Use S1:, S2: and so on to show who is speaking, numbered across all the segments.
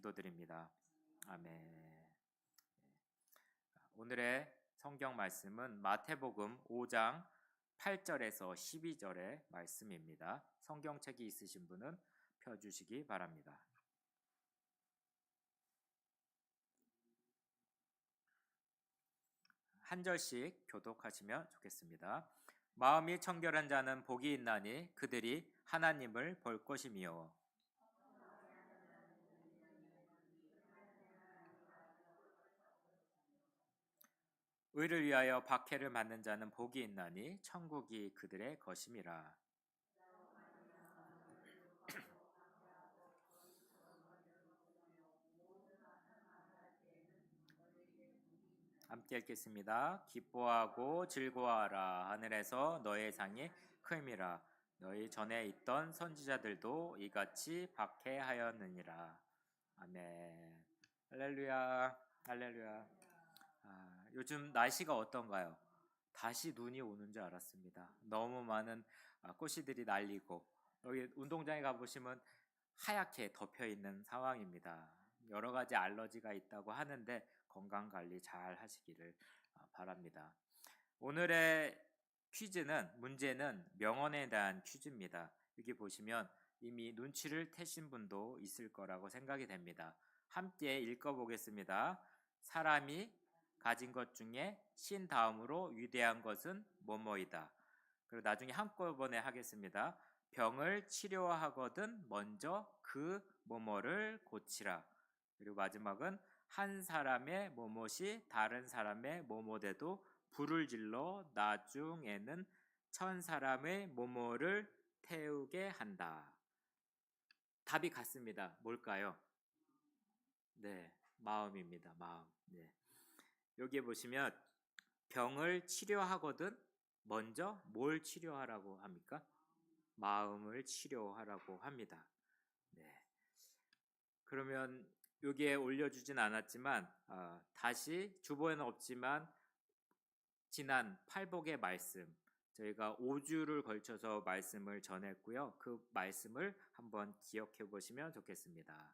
S1: 기도드립니다. 아멘. 오늘의 성경 말씀은 마태복음 5장 8절에서 12절의 말씀입니다. 성경책이 있으신 분은 펴주시기 바랍니다. 한 절씩 교독하시면 좋겠습니다. 마음이 청결한 자는 복이 있나니 그들이 하나님을 볼 것이미요. 의를 위하여 박해를 받는 자는 복이 있나니 천국이 그들의 것임이라. 함께 읽겠습니다. 기뻐하고 즐거워하라. 하늘에서 너의 상이 크임이라. 너희 전에 있던 선지자들도 이같이 박해하였느니라. 아멘. 할렐루야. 할렐루야. 요즘 날씨가 어떤가요? 다시 눈이 오는 줄 알았습니다. 너무 많은 꽃이들이 날리고 여기 운동장에 가보시면 하얗게 덮여 있는 상황입니다. 여러 가지 알러지가 있다고 하는데 건강 관리 잘 하시기를 바랍니다. 오늘의 문제는 명언에 대한 퀴즈입니다. 여기 보시면 이미 눈치를 채신 분도 있을 거라고 생각이 됩니다. 함께 읽어보겠습니다. 사람이 가진 것 중에 신 다음으로 위대한 것은 뭐뭐이다. 그리고 나중에 한꺼번에 하겠습니다. 병을 치료하거든 먼저 그 뭐뭐를 고치라. 그리고 마지막은 한 사람의 뭐뭇이 다른 사람의 뭐뭐돼도 불을 질러 나중에는 천 사람의 뭐뭐를 태우게 한다. 답이 같습니다. 뭘까요? 네, 마음입니다. 마음. 네. 여기에 보시면 병을 치료하거든 먼저 뭘 치료하라고 합니까? 마음을 치료하라고 합니다. 네. 그러면 여기에 올려주진 않았지만 다시 주보에는 없지만 지난 팔복의 말씀 저희가 5주를 걸쳐서 말씀을 전했고요. 그 말씀을 한번 기억해 보시면 좋겠습니다.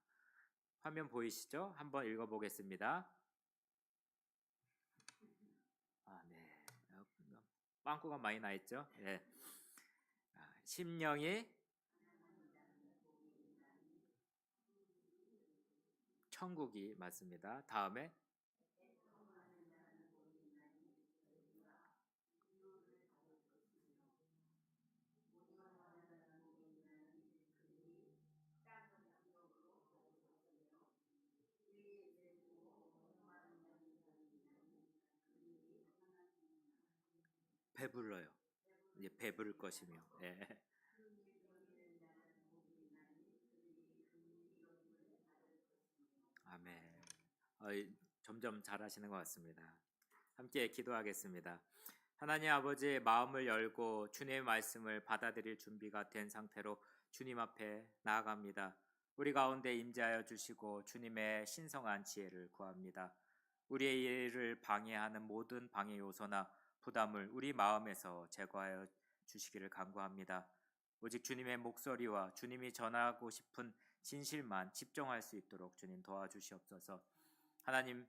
S1: 화면 보이시죠? 한번 읽어보겠습니다. 네. 빵꾸가 많이 나 있죠? 네. 심령이 천국이 맞습니다. 다음에 배불러요. 이제 배부를 것이며. 네. 아멘. 점점 잘하시는 것 같습니다. 함께 기도하겠습니다. 하나님 아버지 마음을 열고 주님의 말씀을 받아들일 준비가 된 상태로 주님 앞에 나아갑니다. 우리 가운데 임재하여 주시고 주님의 신성한 지혜를 구합니다. 우리의 일을 방해하는 모든 방해 요소나 부담을 우리 마음에서 제거하여 주시기를 간구합니다. 오직 주님의 목소리와 주님이 전하고 싶은 진실만 집중할 수 있도록 주님 도와주시옵소서. 하나님,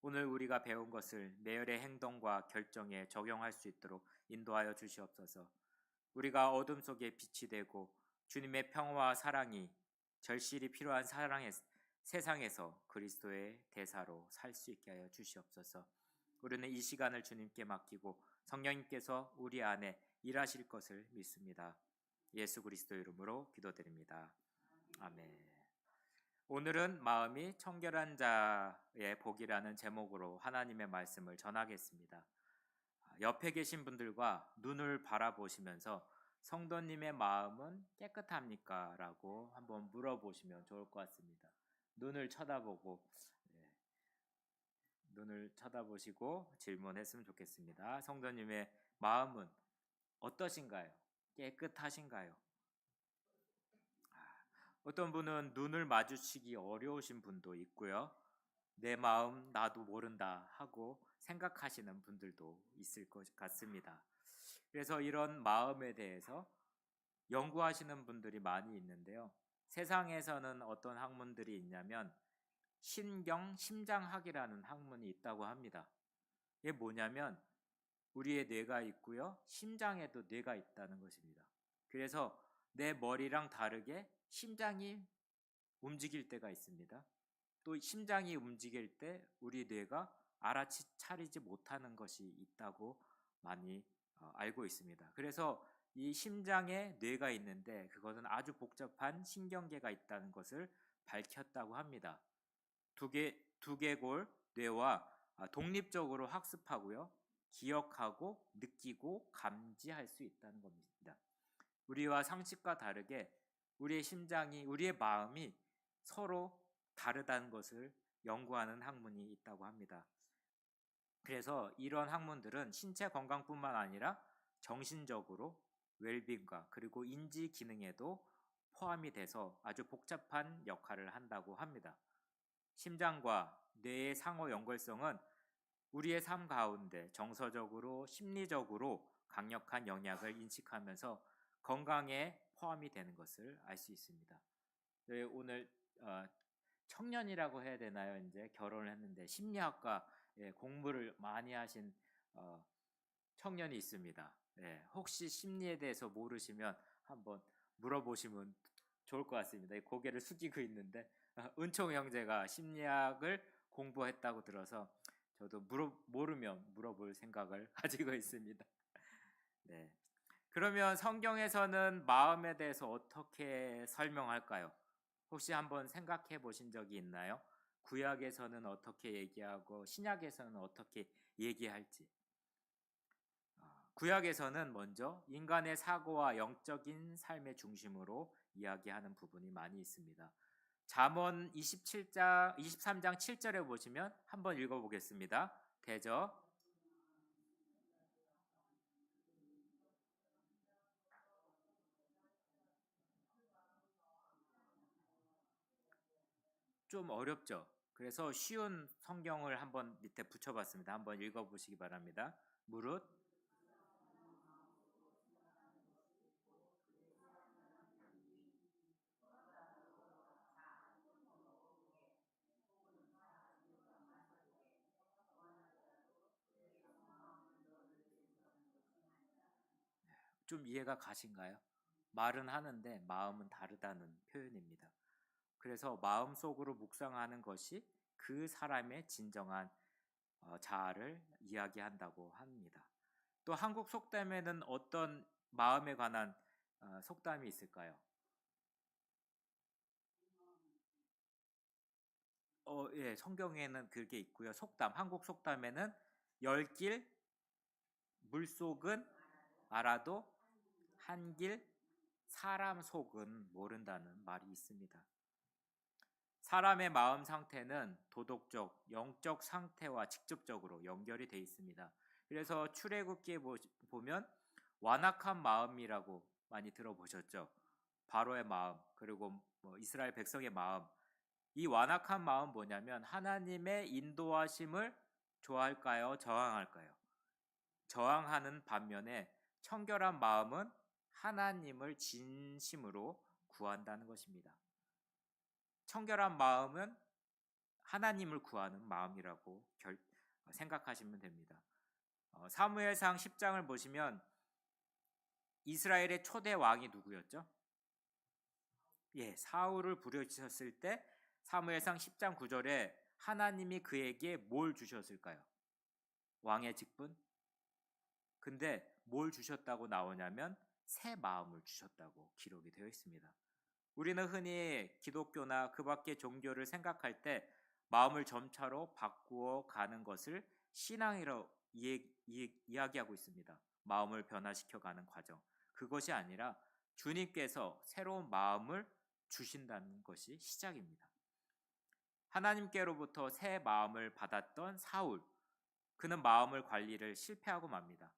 S1: 오늘 우리가 배운 것을 매일의 행동과 결정에 적용할 수 있도록 인도하여 주시옵소서. 우리가 어둠 속에 빛이 되고 주님의 평화와 사랑이 절실히 필요한 세상에서 그리스도의 대사로 살 수 있게 하여 주시옵소서. 우리는 이 시간을 주님께 맡기고 성령님께서 우리 안에 일하실 것을 믿습니다. 예수 그리스도 이름으로 기도드립니다. 아멘. 오늘은 마음이 청결한 자의 복이라는 제목으로 하나님의 말씀을 전하겠습니다. 옆에 계신 분들과 눈을 바라보시면서 성도님의 마음은 깨끗합니까? 라고 한번 물어보시면 좋을 것 같습니다. 눈을 쳐다보고 눈을 쳐다보시고 질문했으면 좋겠습니다. 성도님의 마음은 어떠신가요? 깨끗하신가요? 어떤 분은 눈을 마주치기 어려우신 분도 있고요. 내 마음 나도 모른다 하고 생각하시는 분들도 있을 것 같습니다. 그래서 이런 마음에 대해서 연구하시는 분들이 많이 있는데요. 세상에서는 어떤 학문들이 있냐면 신경 심장학이라는 학문이 있다고 합니다. 이게 뭐냐면 우리의 뇌가 있고요. 심장에도 뇌가 있다는 것입니다. 그래서 내 머리랑 다르게 심장이 움직일 때가 있습니다. 또 심장이 움직일 때 우리 뇌가 알아차리지 못하는 것이 있다고 많이 알고 있습니다. 그래서 이 심장에 뇌가 있는데 그것은 아주 복잡한 신경계가 있다는 것을 밝혔다고 합니다. 두개골 뇌와 독립적으로 학습하고요. 기억하고 느끼고 감지할 수 있다는 겁니다. 우리와 상식과 다르게 우리의 심장이, 우리의 마음이 서로 다르다는 것을 연구하는 학문이 있다고 합니다. 그래서 이런 학문들은 신체 건강뿐만 아니라 정신적으로 웰빙과 그리고 인지 기능에도 포함이 돼서 아주 복잡한 역할을 한다고 합니다. 심장과 뇌의 상호 연결성은 우리의 삶 가운데 정서적으로 심리적으로 강력한 영향을 인식하면서 건강에 포함이 되는 것을 알 수 있습니다. 오늘 청년이라고 해야 되나요? 이제 결혼을 했는데 심리학과 공부를 많이 하신 청년이 있습니다. 혹시 심리에 대해서 모르시면 한번 물어보시면 좋을 것 같습니다. 고개를 숙이고 있는데 은총 형제가 심리학을 공부했다고 들어서 저도 모르면 물어볼 생각을 가지고 있습니다. 네. 그러면 성경에서는 마음에 대해서 어떻게 설명할까요? 혹시 한번 생각해 보신 적이 있나요? 구약에서는 어떻게 얘기하고 신약에서는 어떻게 얘기할지. 구약에서는 먼저 인간의 사고와 영적인 삶의 중심으로 이야기하는 부분이 많이 있습니다. 잠언 23장 7절에 보시면 한번 읽어보겠습니다. 대저 좀 어렵죠? 그래서 쉬운 성경을 한번 밑에 붙여봤습니다. 한번 읽어보시기 바랍니다. 무릇 좀 이해가 가신가요? 말은 하는데 마음은 다르다는 표현입니다. 그래서 마음속으로 묵상하는 것이 그 사람의 진정한 자아를 이야기한다고 합니다. 또 한국 속담에는 어떤 마음에 관한 속담이 있을까요? 예, 성경에는 그게 있고요. 한국 속담에는 열길 물속은 알아도 한길 사람 속은 모른다는 말이 있습니다. 사람의 마음 상태는 도덕적, 영적 상태와 직접적으로 연결이 되어 있습니다. 그래서 출애굽기에 보면 완악한 마음이라고 많이 들어보셨죠? 바로의 마음, 그리고 이스라엘 백성의 마음. 이 완악한 마음 뭐냐면 하나님의 인도하심을 좋아할까요? 저항할까요? 저항하는 반면에 청결한 마음은 하나님을 진심으로 구한다는 것입니다. 청결한 마음은 하나님을 구하는 마음이라고 생각하시면 됩니다. 사무엘상 10장을 보시면 이스라엘의 초대 왕이 누구였죠? 예, 사울을 부르셨을 때 사무엘상 10장 9절에 하나님이 그에게 뭘 주셨을까요? 왕의 직분? 근데 뭘 주셨다고 나오냐면 새 마음을 주셨다고 기록이 되어 있습니다. 우리는 흔히 기독교나 그 밖의 종교를 생각할 때 마음을 점차로 바꾸어 가는 것을 신앙이라고 이야기하고 있습니다. 마음을 변화시켜가는 과정. 그것이 아니라 주님께서 새로운 마음을 주신다는 것이 시작입니다. 하나님께로부터 새 마음을 받았던 사울, 그는 마음을 관리를 실패하고 맙니다.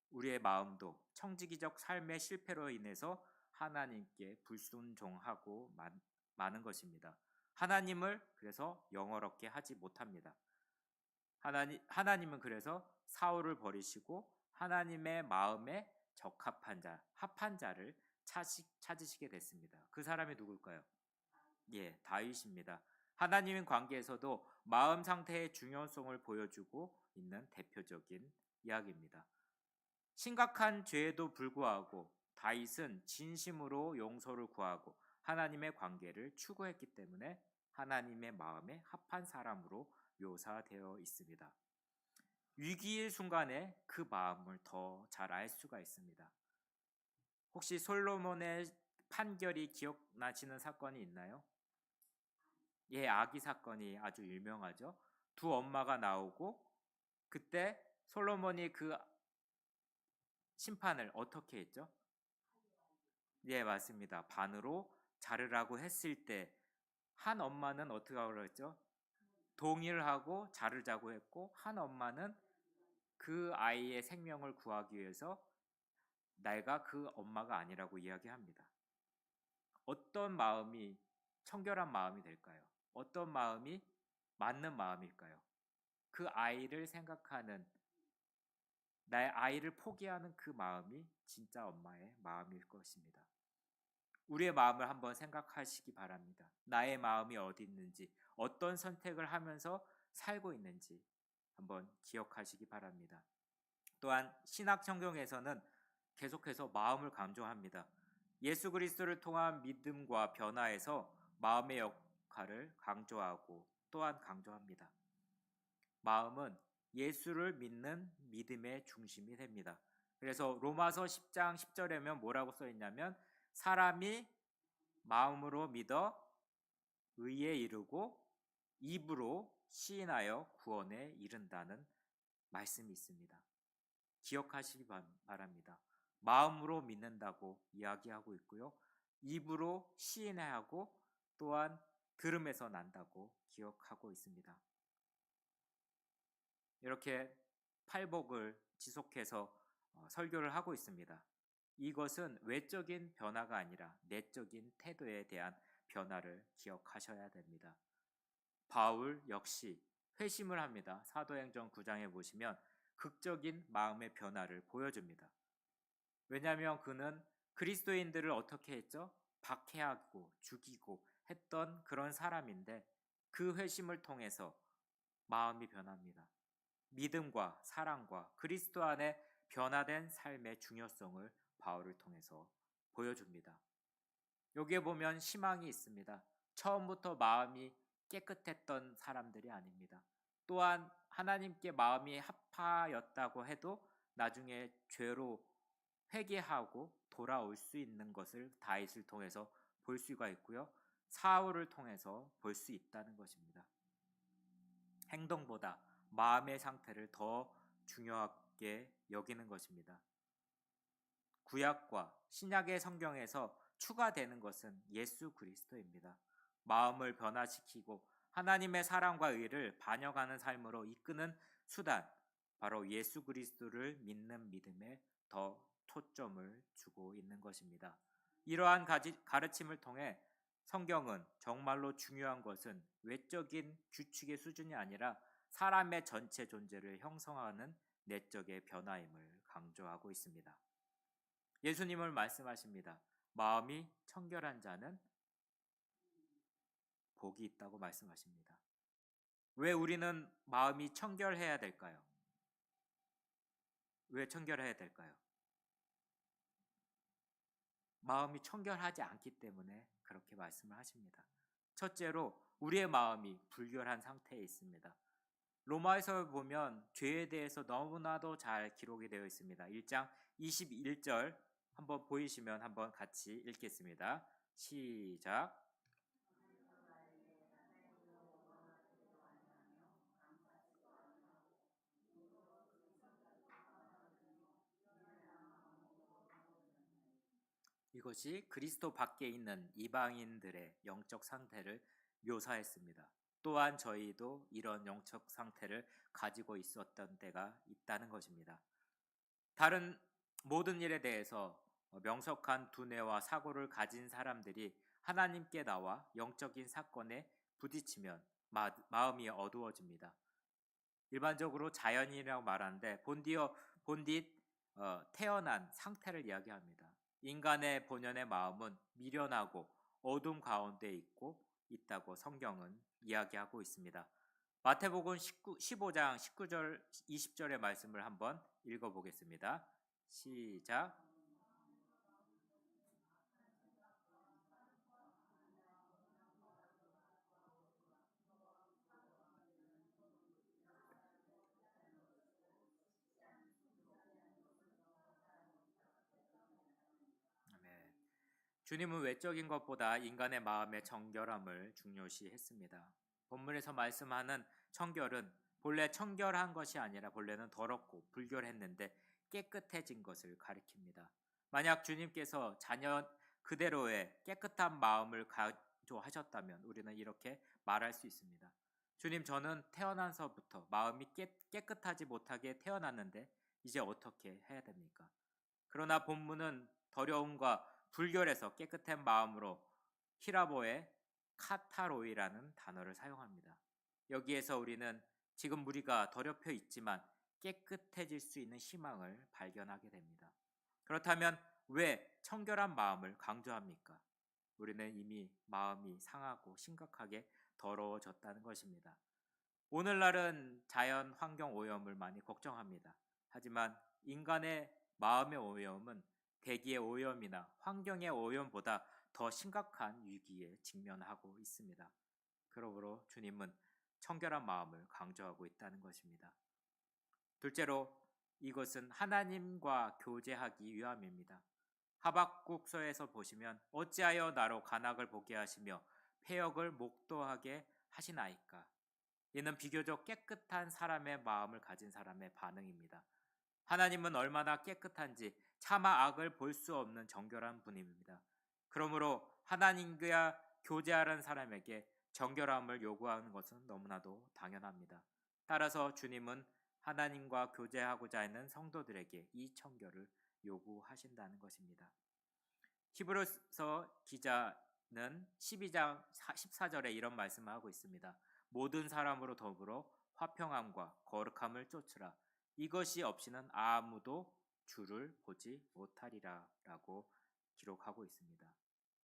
S1: 우리의 마음도 청지기적 삶의 실패로 인해서 하나님께 불순종하고 마는 것입니다. 하나님을 그래서 영어롭게 하지 못합니다. 하나님은 그래서 사울을 버리시고 하나님의 마음에 적합한 자, 합한 자를 찾으시게 됐습니다. 그 사람이 누굴까요? 예, 다윗입니다. 하나님 관계에서도 마음 상태의 중요성을 보여주고 있는 대표적인 이야기입니다. 심각한 죄에도 불구하고 다윗은 진심으로 용서를 구하고 하나님의 관계를 추구했기 때문에 하나님의 마음에 합한 사람으로 묘사되어 있습니다. 위기의 순간에 그 마음을 더 잘 알 수가 있습니다. 혹시 솔로몬의 판결이 기억나시는 사건이 있나요? 예, 아기 사건이 아주 유명하죠. 두 엄마가 나오고 그때 솔로몬이 그 심판을 어떻게 했죠? 예, 맞습니다. 반으로 자르라고 했을 때 한 엄마는 어떻게 하라고 했죠? 동의를 하고 자르자고 했고 한 엄마는 그 아이의 생명을 구하기 위해서 내가 그 엄마가 아니라고 이야기합니다. 어떤 마음이 청결한 마음이 될까요? 어떤 마음이 맞는 마음일까요? 그 아이를 생각하는 나의 아이를 포기하는 그 마음이 진짜 엄마의 마음일 것입니다. 우리의 마음을 한번 생각하시기 바랍니다. 나의 마음이 어디 있는지, 어떤 선택을 하면서 살고 있는지 한번 기억하시기 바랍니다. 또한 신약 성경에서는 계속해서 마음을 강조합니다. 예수 그리스도를 통한 믿음과 변화에서 마음의 역할을 강조하고 또한 강조합니다. 마음은 예수를 믿는 믿음의 중심이 됩니다. 그래서 로마서 10장 10절에면 뭐라고 써 있냐면 사람이 마음으로 믿어 의에 이르고 입으로 시인하여 구원에 이른다는 말씀이 있습니다. 기억하시기 바랍니다. 마음으로 믿는다고 이야기하고 있고요. 입으로 시인해야 하고 또한 들음에서 난다고 기억하고 있습니다. 이렇게 팔복을 지속해서 설교를 하고 있습니다. 이것은 외적인 변화가 아니라 내적인 태도에 대한 변화를 기억하셔야 됩니다. 바울 역시 회심을 합니다. 사도행전 9장에 보시면 극적인 마음의 변화를 보여줍니다. 왜냐하면 그는 그리스도인들을 어떻게 했죠? 박해하고 죽이고 했던 그런 사람인데 그 회심을 통해서 마음이 변합니다. 믿음과 사랑과 그리스도 안에 변화된 삶의 중요성을 바울을 통해서 보여줍니다. 여기에 보면 희망이 있습니다. 처음부터 마음이 깨끗했던 사람들이 아닙니다. 또한 하나님께 마음이 합하였다고 해도 나중에 죄로 회개하고 돌아올 수 있는 것을 다윗을 통해서 볼 수가 있고요. 사울을 통해서 볼 수 있다는 것입니다. 행동보다 마음의 상태를 더 중요하게 여기는 것입니다. 구약과 신약의 성경에서 추가되는 것은 예수 그리스도입니다. 마음을 변화시키고 하나님의 사랑과 의를 반영하는 삶으로 이끄는 수단, 바로 예수 그리스도를 믿는 믿음에 더 초점을 주고 있는 것입니다. 이러한 가르침을 통해 성경은 정말로 중요한 것은 외적인 규칙의 수준이 아니라 사람의 전체 존재를 형성하는 내적의 변화임을 강조하고 있습니다. 예수님을 말씀하십니다. 마음이 청결한 자는 복이 있다고 말씀하십니다. 왜 우리는 마음이 청결해야 될까요? 왜 청결해야 될까요? 마음이 청결하지 않기 때문에 그렇게 말씀을 하십니다. 첫째로 우리의 마음이 불결한 상태에 있습니다. 로마에서 보면 죄에 대해서 너무나도 잘 기록이 되어 있습니다. 1장 21절 한번 보이시면 한번 같이 읽겠습니다. 시작. 이것이 그리스도 밖에 있는 이방인들의 영적 상태를 묘사했습니다. 또한 저희도 이런 영적 상태를 가지고 있었던 때가 있다는 것입니다. 다른 모든 일에 대해서 명석한 두뇌와 사고를 가진 사람들이 하나님께 나와 영적인 사건에 부딪히면 마음이 어두워집니다. 일반적으로 자연이라고 말하는데 본디 태어난 상태를 이야기합니다. 인간의 본연의 마음은 미련하고 어둠 가운데 있다고 성경은 이야기하고 있습니다. 마태복음 15장 19절 20절의 말씀을 한번 읽어보겠습니다. 시작. 아멘. 주님은 외적인 것보다 인간의 마음의 정결함을 중요시했습니다. 본문에서 말씀하는 청결은 본래 청결한 것이 아니라 본래는 더럽고 불결했는데 깨끗해진 것을 가리킵니다. 만약 주님께서 자녀 그대로의 깨끗한 마음을 가져하셨다면 우리는 이렇게 말할 수 있습니다. 주님, 저는 태어나서부터 마음이 깨끗하지 못하게 태어났는데 이제 어떻게 해야 됩니까? 그러나 본문은 더러움과 불결해서 깨끗한 마음으로 히라보의 카타로이라는 단어를 사용합니다. 여기에서 우리는 지금 우리가 더럽혀 있지만 깨끗해질 수 있는 희망을 발견하게 됩니다. 그렇다면 왜 청결한 마음을 강조합니까? 우리는 이미 마음이 상하고 심각하게 더러워졌다는 것입니다. 오늘날은 자연 환경 오염을 많이 걱정합니다. 하지만 인간의 마음의 오염은 대기의 오염이나 환경의 오염보다 더 심각한 위기에 직면하고 있습니다. 그러므로 주님은 청결한 마음을 강조하고 있다는 것입니다. 둘째로 이것은 하나님과 교제하기 위함입니다. 하박국서에서 보시면 어찌하여 나로 간악을 보게 하시며 패역을 목도하게 하시나이까. 이는 비교적 깨끗한 사람의 마음을 가진 사람의 반응입니다. 하나님은 얼마나 깨끗한지 차마 악을 볼 수 없는 정결한 분입니다. 그러므로 하나님과 교제하는 사람에게 정결함을 요구하는 것은 너무나도 당연합니다. 따라서 주님은 하나님과 교제하고자 하는 성도들에게 이 청결을 요구하신다는 것입니다. 히브리서 기자는 12장 14절에 이런 말씀을 하고 있습니다. 모든 사람으로 더불어 화평함과 거룩함을 쫓으라. 이것이 없이는 아무도 주를 보지 못하리라 라고 기록하고 있습니다.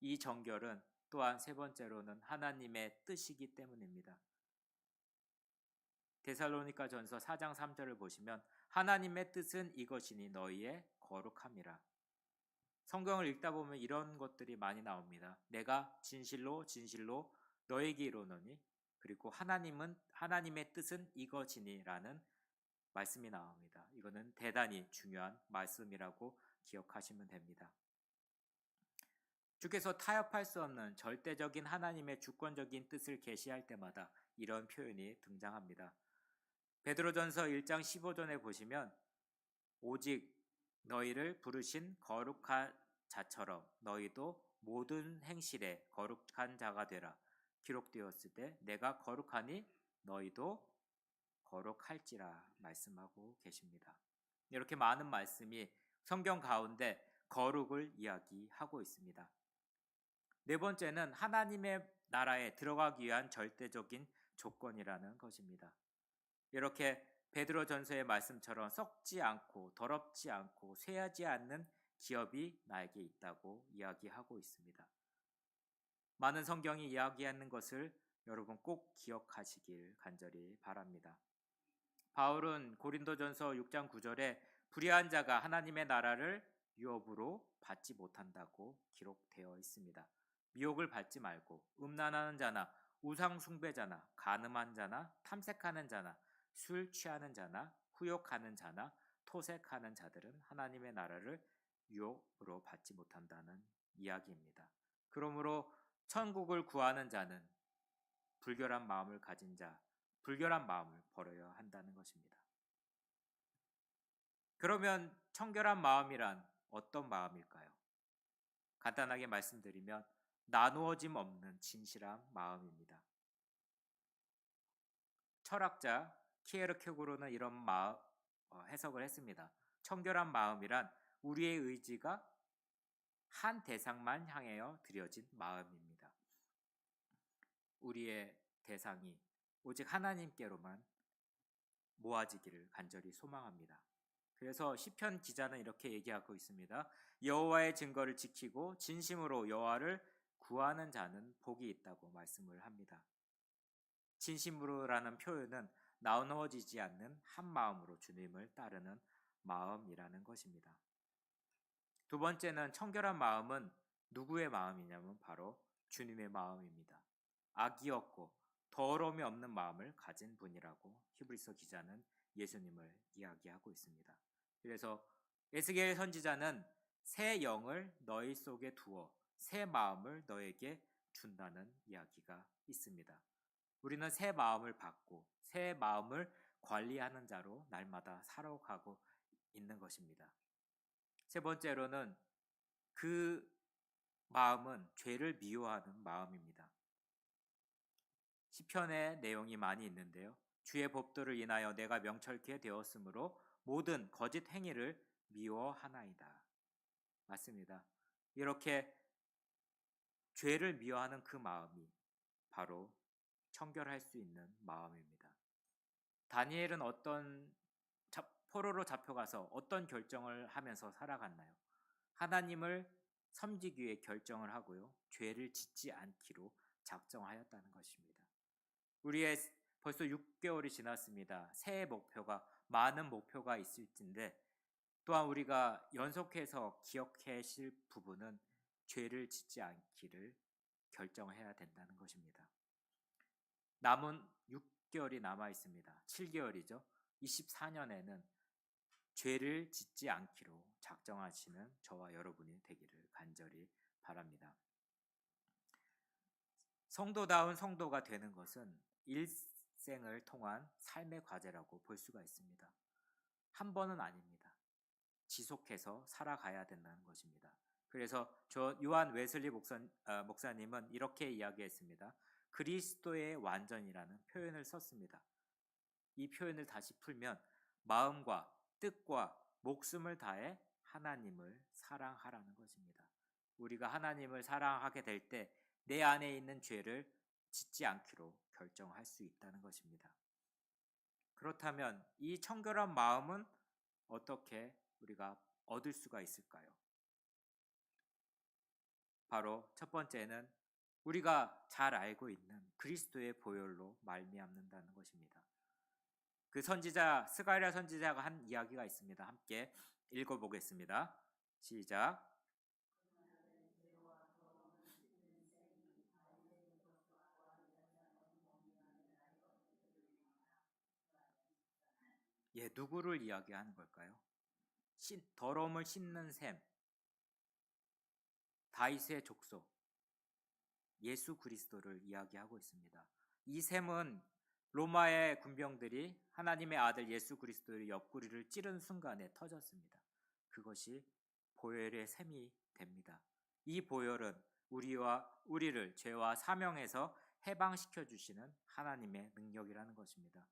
S1: 이 정결은 또한 세 번째로는 하나님의 뜻이기 때문입니다. 데살로니가 전서 4장 3절을 보시면 하나님의 뜻은 이것이니 너희의 거룩함이라. 성경을 읽다 보면 이런 것들이 많이 나옵니다. 내가 진실로 진실로 너에게 이르노니 그리고 하나님의 뜻은 이것이니라는 말씀이 나옵니다. 이거는 대단히 중요한 말씀이라고 기억하시면 됩니다. 주께서 타협할 수 없는 절대적인 하나님의 주권적인 뜻을 계시할 때마다 이런 표현이 등장합니다. 베드로전서 1장 15절에 보시면 오직 너희를 부르신 거룩한 자처럼 너희도 모든 행실에 거룩한 자가 되라. 기록되었을 때 내가 거룩하니 너희도 거룩할지라 말씀하고 계십니다. 이렇게 많은 말씀이 성경 가운데 거룩을 이야기하고 있습니다. 네 번째는 하나님의 나라에 들어가기 위한 절대적인 조건이라는 것입니다. 이렇게 베드로 전서의 말씀처럼 썩지 않고 더럽지 않고 쇠하지 않는 기업이 나에게 있다고 이야기하고 있습니다. 많은 성경이 이야기하는 것을 여러분 꼭 기억하시길 간절히 바랍니다. 바울은 고린도전서 6장 9절에 불의한 자가 하나님의 나라를 유업으로 받지 못한다고 기록되어 있습니다. 미혹을 받지 말고 음란하는 자나 우상 숭배자나 간음한 자나 탐색하는 자나 술 취하는 자나 후욕하는 자나 토색하는 자들은 하나님의 나라를 유업으로 받지 못한다는 이야기입니다. 그러므로 천국을 구하는 자는 불결한 마음을 가진 자, 불결한 마음을 버려야 한다는 것입니다. 그러면 청결한 마음이란 어떤 마음일까요? 간단하게 말씀드리면 나누어짐 없는 진실한 마음입니다. 철학자 키에르케고르는 이런 해석을 했습니다. 청결한 마음이란 우리의 의지가 한 대상만 향하여 드려진 마음입니다. 우리의 대상이 오직 하나님께로만 모아지기를 간절히 소망합니다. 그래서 시편 기자는 이렇게 얘기하고 있습니다. 여호와의 증거를 지키고 진심으로 여호와를 구하는 자는 복이 있다고 말씀을 합니다. 진심으로라는 표현은 나누어지지 않는 한 마음으로 주님을 따르는 마음이라는 것입니다. 두 번째는 청결한 마음은 누구의 마음이냐면 바로 주님의 마음입니다. 악이 없고 더러움이 없는 마음을 가진 분이라고 히브리서 기자는 예수님을 이야기하고 있습니다. 그래서 에스겔 선지자는 새 영을 너희 속에 두어 새 마음을 너에게 준다는 이야기가 있습니다. 우리는 새 마음을 받고 새 마음을 관리하는 자로 날마다 살아가고 있는 것입니다. 세 번째로는 그 마음은 죄를 미워하는 마음입니다. 시편의 내용이 많이 있는데요. 주의 법도를 인하여 내가 명철케 되었으므로 모든 거짓 행위를 미워하나이다. 맞습니다. 이렇게 죄를 미워하는 그 마음이 바로 청결할 수 있는 마음입니다. 다니엘은 포로로 잡혀가서 어떤 결정을 하면서 살아갔나요? 하나님을 섬기기 위해 결정을 하고요. 죄를 짓지 않기로 작정하였다는 것입니다. 우리의 벌써 6개월이 지났습니다. 새해 목표가 많은 목표가 있을진데 또한 우리가 연속해서 기억하실 부분은 죄를 짓지 않기를 결정해야 된다는 것입니다. 남은 6개월이 남아 있습니다. 7개월이죠. 24년에는 죄를 짓지 않기로 작정하시는 저와 여러분이 되기를 간절히 바랍니다. 성도다운 성도가 되는 것은 일생을 통한 삶의 과제라고 볼 수가 있습니다. 한 번은 아닙니다. 지속해서 살아가야 된다는 것입니다. 그래서 저 요한 웨슬리 목사님은 이렇게 이야기했습니다. 그리스도의 완전이라는 표현을 썼습니다. 이 표현을 다시 풀면 마음과 뜻과 목숨을 다해 하나님을 사랑하라는 것입니다. 우리가 하나님을 사랑하게 될 때 내 안에 있는 죄를 짓지 않기로 결정할 수 있다는 것입니다. 그렇다면 이 청결한 마음은 어떻게 우리가 얻을 수가 있을까요? 바로 첫 번째는 우리가 잘 알고 있는 그리스도의 보혈로 말미암는다는 것입니다. 그 선지자 스가랴 선지자가 한 이야기가 있습니다. 함께 읽어보겠습니다. 시작. 예, 누구를 이야기하는 걸까요? 더러움을 씻는 셈, 다윗의 족속, 예수 그리스도를 이야기하고 있습니다. 이 셈은 로마의 군병들이 하나님의 아들 예수 그리스도의 옆구리를 찌른 순간에 터졌습니다. 그것이 보혈의 셈이 됩니다. 이 보혈은 우리를 죄와 사명에서 해방시켜 주시는 하나님의 능력이라는 것입니다.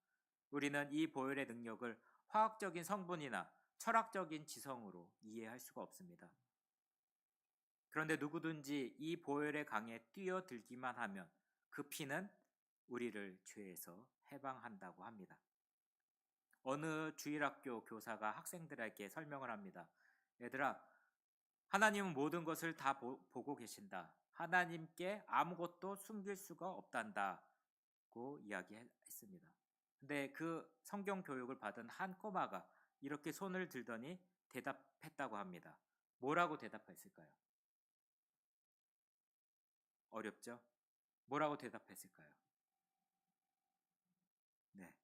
S1: 우리는 이 보혈의 능력을 화학적인 성분이나 철학적인 지성으로 이해할 수가 없습니다. 그런데 누구든지 이 보혈의 강에 뛰어들기만 하면 그 피는 우리를 죄에서 해방한다고 합니다. 어느 주일학교 교사가 학생들에게 설명을 합니다. 얘들아, 하나님은 모든 것을 다 보고 계신다. 하나님께 아무것도 숨길 수가 없단다고 이야기했습니다. 근데 그 성경 교육을 받은 한 꼬마가 이렇게 손을 들더니 대답했다고 합니다. 뭐라고 대답했을까요? 어렵죠? 뭐라고 대답했을까요? 네.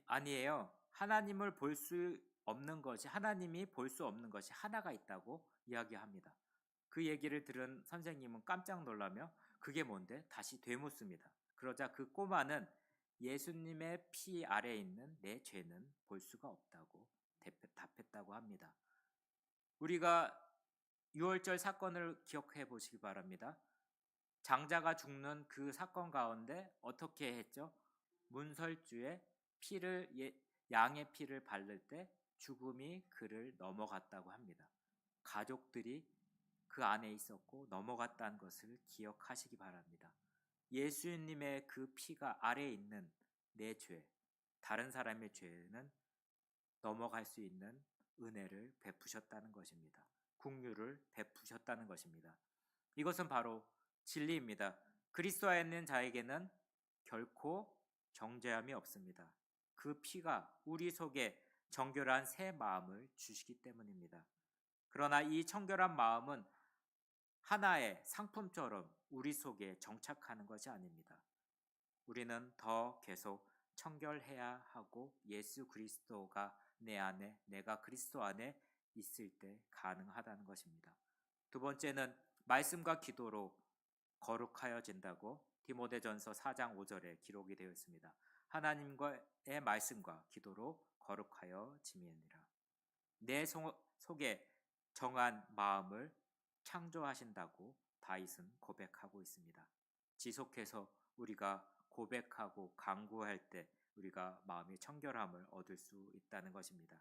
S1: 아니에요. 하나님이 볼 수 없는 것이 하나가 있다고 이야기합니다. 그 얘기를 들은 선생님은 깜짝 놀라며 그게 뭔데? 다시 되묻습니다. 그러자 그 꼬마는 예수님의 피 아래에 있는 내 죄는 볼 수가 없다고 답했다고 합니다. 우리가 6월절 사건을 기억해 보시기 바랍니다. 장자가 죽는 그 사건 가운데 어떻게 했죠? 문설주에 양의 피를 바를 때 죽음이 그를 넘어갔다고 합니다. 가족들이 그 안에 있었고 넘어갔다는 것을 기억하시기 바랍니다. 예수님의 그 피가 아래에 있는 내 죄, 다른 사람의 죄는 넘어갈 수 있는 은혜를 베푸셨다는 것입니다. 긍휼을 베푸셨다는 것입니다. 이것은 바로 진리입니다. 그리스도 안에 있는 자에게는 결코 정죄함이 없습니다. 그 피가 우리 속에 정결한 새 마음을 주시기 때문입니다. 그러나 이 청결한 마음은 하나의 상품처럼 우리 속에 정착하는 것이 아닙니다. 우리는 더 계속 청결해야 하고 예수 그리스도가 내 안에, 내가 그리스도 안에 있을 때 가능하다는 것입니다. 두 번째는 말씀과 기도로 거룩하여진다고 디모데전서 4장 5절에 기록이 되어 있습니다. 하나님과의 말씀과 기도로 거룩하여짐이니라. 내 속에 정한 마음을 창조하신다고 다윗은 고백하고 있습니다. 지속해서 우리가 고백하고 간구할 때 우리가 마음의 청결함을 얻을 수 있다는 것입니다.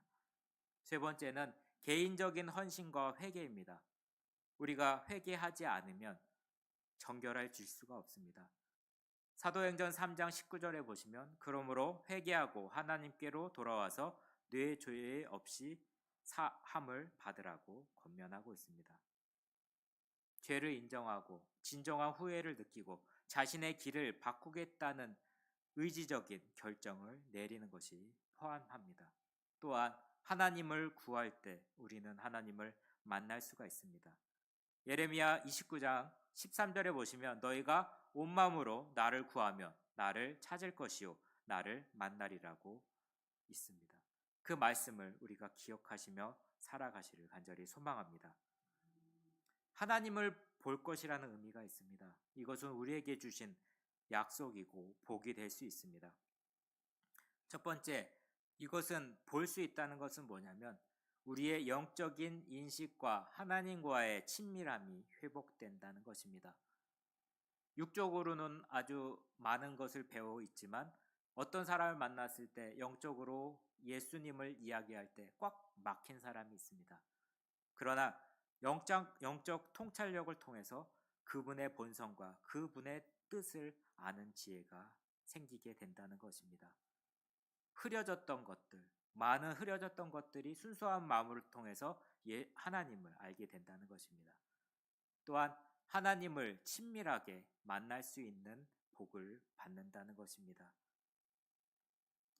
S1: 세 번째는 개인적인 헌신과 회개입니다. 우리가 회개하지 않으면 정결해질 수가 없습니다. 사도행전 3장 19절에 보시면 그러므로 회개하고 하나님께로 돌아와서 뇌 죄 없이 사함을 받으라고 권면하고 있습니다. 죄를 인정하고 진정한 후회를 느끼고 자신의 길을 바꾸겠다는 의지적인 결정을 내리는 것이 포함합니다. 또한 하나님을 구할 때 우리는 하나님을 만날 수가 있습니다. 예레미야 29장 13절에 보시면 너희가 온 마음으로 나를 구하면 나를 찾을 것이요 나를 만나리라고 있습니다. 그 말씀을 우리가 기억하시며 살아가시를 간절히 소망합니다. 하나님을 볼 것이라는 의미가 있습니다. 이것은 우리에게 주신 약속이고 복이 될 수 있습니다. 첫 번째, 이것은 볼 수 있다는 것은 뭐냐면 우리의 영적인 인식과 하나님과의 친밀함이 회복된다는 것입니다. 육적으로는 아주 많은 것을 배우고 있지만 어떤 사람을 만났을 때 영적으로 예수님을 이야기할 때 꽉 막힌 사람이 있습니다. 그러나 영적 통찰력을 통해서 그분의 본성과 그분의 뜻을 아는 지혜가 생기게 된다는 것입니다. 많은 흐려졌던 것들이 순수한 마음을 통해서 하나님을 알게 된다는 것입니다. 또한 하나님을 친밀하게 만날 수 있는 복을 받는다는 것입니다.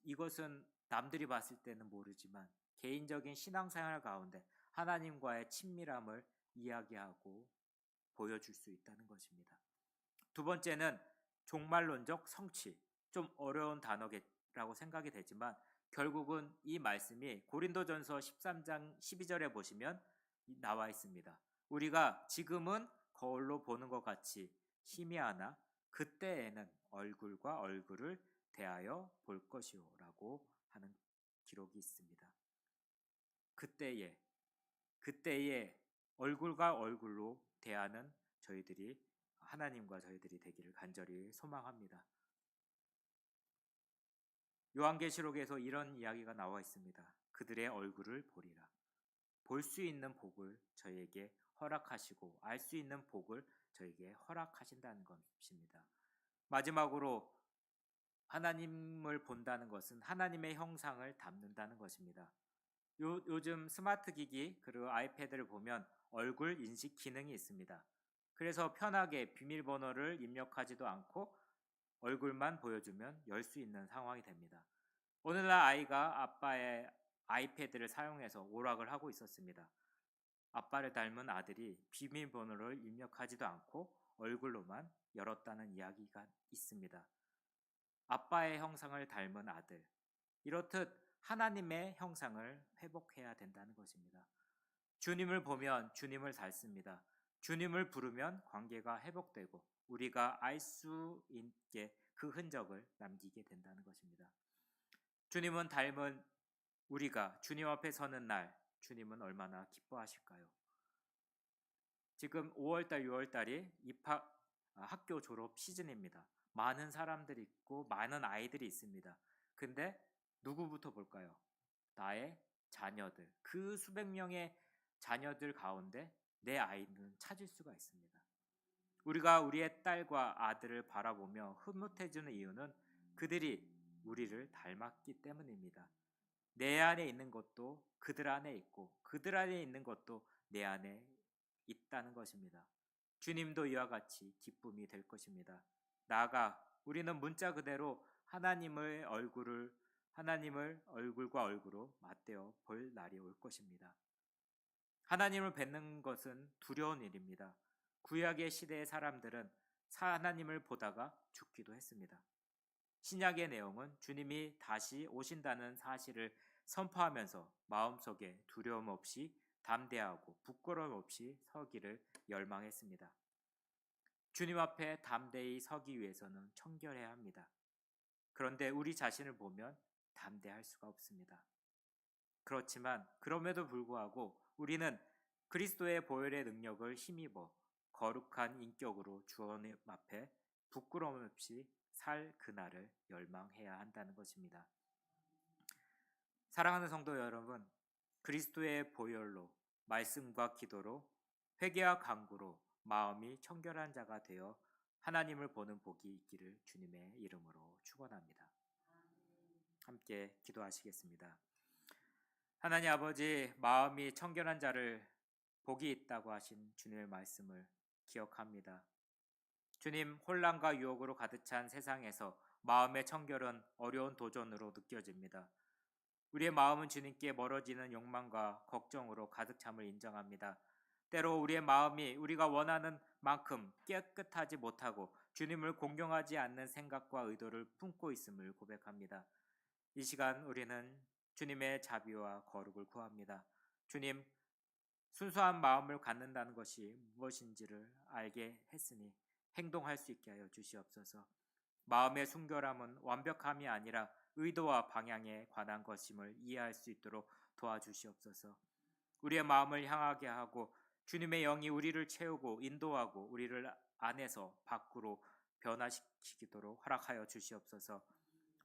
S1: 이것은 남들이 봤을 때는 모르지만 개인적인 신앙생활 가운데 하나님과의 친밀함을 이야기하고 보여줄 수 있다는 것입니다. 두 번째는 종말론적 성취. 좀 어려운 단어라고 생각이 되지만 결국은 이 말씀이 고린도전서 13장 12절에 보시면 나와 있습니다. 우리가 지금은 거울로 보는 것 같이 희미하나 그때에는 얼굴과 얼굴을 대하여 볼 것이요 라고 하는 기록이 있습니다. 그때에 얼굴과 얼굴로 대하는 저희들이 하나님과 저희들이 되기를 간절히 소망합니다. 요한계시록에서 이런 이야기가 나와 있습니다. 그들의 얼굴을 보리라. 볼 수 있는 복을 저희에게 허락하시고 알 수 있는 복을 저희에게 허락하신다는 것입니다. 마지막으로 하나님을 본다는 것은 하나님의 형상을 담는다는 것입니다. 요즘 스마트 기기 그리고 아이패드를 보면 얼굴 인식 기능이 있습니다. 그래서 편하게 비밀번호를 입력하지도 않고 얼굴만 보여주면 열 수 있는 상황이 됩니다. 오늘날 아이가 아빠의 아이패드를 사용해서 오락을 하고 있었습니다. 아빠를 닮은 아들이 비밀번호를 입력하지도 않고 얼굴로만 열었다는 이야기가 있습니다. 아빠의 형상을 닮은 아들. 이렇듯 하나님의 형상을 회복해야 된다는 것입니다. 주님을 보면 주님을 닮습니다. 주님을 부르면 관계가 회복되고 우리가 알 수 있게 그 흔적을 남기게 된다는 것입니다. 주님은 닮은 우리가 주님 앞에 서는 날 주님은 얼마나 기뻐하실까요? 지금 5월달, 6월달이 학교 졸업 시즌입니다. 많은 사람들이 있고 많은 아이들이 있습니다. 근데 누구부터 볼까요? 나의 자녀들, 그 수백 명의 자녀들 가운데 내 아이는 찾을 수가 있습니다. 우리가 우리의 딸과 아들을 바라보며 흐뭇해지는 이유는 그들이 우리를 닮았기 때문입니다. 내 안에 있는 것도 그들 안에 있고 그들 안에 있는 것도 내 안에 있다는 것입니다. 주님도 이와 같이 기쁨이 될 것입니다. 나가 우리는 문자 그대로 하나님을 얼굴과 얼굴로 맞대어 볼 날이 올 것입니다. 하나님을 뵙는 것은 두려운 일입니다. 구약의 시대의 사람들은 하나님을 보다가 죽기도 했습니다. 신약의 내용은 주님이 다시 오신다는 사실을 선포하면서 마음속에 두려움 없이 담대하고 부끄러움 없이 서기를 열망했습니다. 주님 앞에 담대히 서기 위해서는 청결해야 합니다. 그런데 우리 자신을 보면 담대할 수가 없습니다. 그렇지만 그럼에도 불구하고 우리는 그리스도의 보혈의 능력을 힘입어 거룩한 인격으로 주님 앞에 부끄러움 없이 살 그날을 열망해야 한다는 것입니다. 사랑하는 성도 여러분, 그리스도의 보혈로 말씀과 기도로 회개와 간구로 마음이 청결한 자가 되어 하나님을 보는 복이 있기를 주님의 이름으로 축원합니다. 함께 기도하시겠습니다. 하나님 아버지, 마음이 청결한 자를 복이 있다고 하신 주님의 말씀을 기억합니다. 주님, 혼란과 유혹으로 가득 찬 세상에서 마음의 청결은 어려운 도전으로 느껴집니다. 우리의 마음은 주님께 멀어지는 욕망과 걱정으로 가득 참을 인정합니다. 때로 우리의 마음이 우리가 원하는 만큼 깨끗하지 못하고 주님을 공경하지 않는 생각과 의도를 품고 있음을 고백합니다. 이 시간 우리는 주님의 자비와 거룩을 구합니다. 주님, 순수한 마음을 갖는다는 것이 무엇인지를 알게 했으니 행동할 수 있게 하여 주시옵소서. 마음의 순결함은 완벽함이 아니라 의도와 방향에 관한 것임을 이해할 수 있도록 도와주시옵소서. 우리의 마음을 향하게 하고 주님의 영이 우리를 채우고 인도하고 우리를 안에서 밖으로 변화시키도록 허락하여 주시옵소서.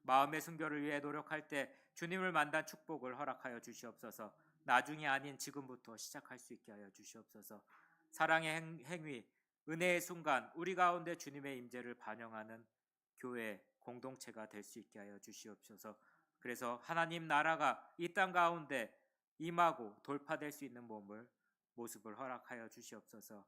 S1: 마음의 순결을 위해 노력할 때 주님을 만난 축복을 허락하여 주시옵소서. 나중이 아닌 지금부터 시작할 수 있게 하여 주시옵소서. 사랑의 행위, 은혜의 순간 우리 가운데 주님의 임재를 반영하는 교회 공동체가 될 수 있게 하여 주시옵소서. 그래서 하나님 나라가 이 땅 가운데 임하고 돌파될 수 있는 모습을 허락하여 주시옵소서.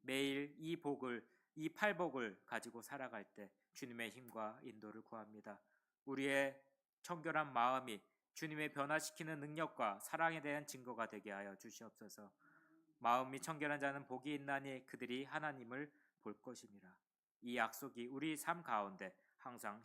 S1: 매일 이 팔복을 가지고 살아갈 때 주님의 힘과 인도를 구합니다. 우리의 청결한 마음이 주님의 변화시키는 능력과 사랑에 대한 증거가 되게 하여 주시옵소서. 마음이 청결한 자는 복이 있나니 그들이 하나님을 볼 것이니라. 이 약속이 우리 삶 가운데 항상